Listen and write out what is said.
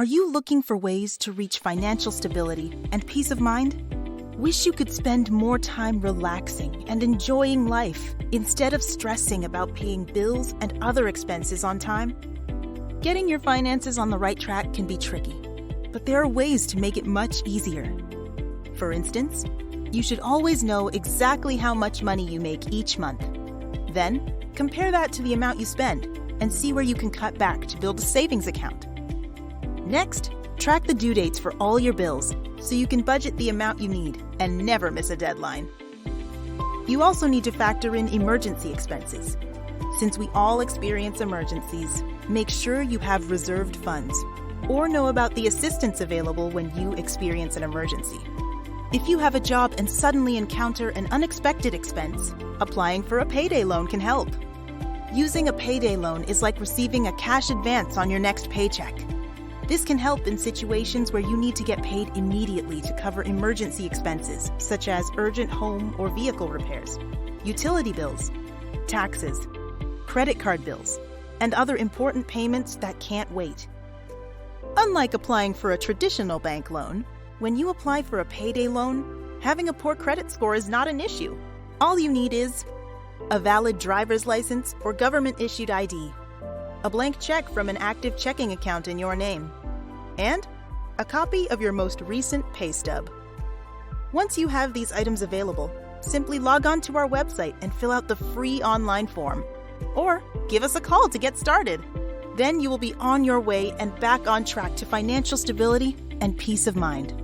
Are you looking for ways to reach financial stability and peace of mind? Wish you could spend more time relaxing and enjoying life instead of stressing about paying bills and other expenses on time? Getting your finances on the right track can be tricky, but there are ways to make it much easier. For instance, you should always know exactly how much money you make each month. Then, compare that to the amount you spend and see where you can cut back to build a savings account. Next, track the due dates for all your bills so you can budget the amount you need and never miss a deadline. You also need to factor in emergency expenses. Since we all experience emergencies, make sure you have reserved funds or know about the assistance available when you experience an emergency. If you have a job and suddenly encounter an unexpected expense, applying for a payday loan can help. Using a payday loan is like receiving a cash advance on your next paycheck. This can help in situations where you need to get paid immediately to cover emergency expenses, such as urgent home or vehicle repairs, utility bills, taxes, credit card bills, and other important payments that can't wait. Unlike applying for a traditional bank loan, when you apply for a payday loan, having a poor credit score is not an issue. All you need is a valid driver's license or government-issued ID, a blank check from an active checking account in your name, and a copy of your most recent pay stub. Once you have these items available, simply log on to our website and fill out the free online form, or give us a call to get started. Then you will be on your way and back on track to financial stability and peace of mind.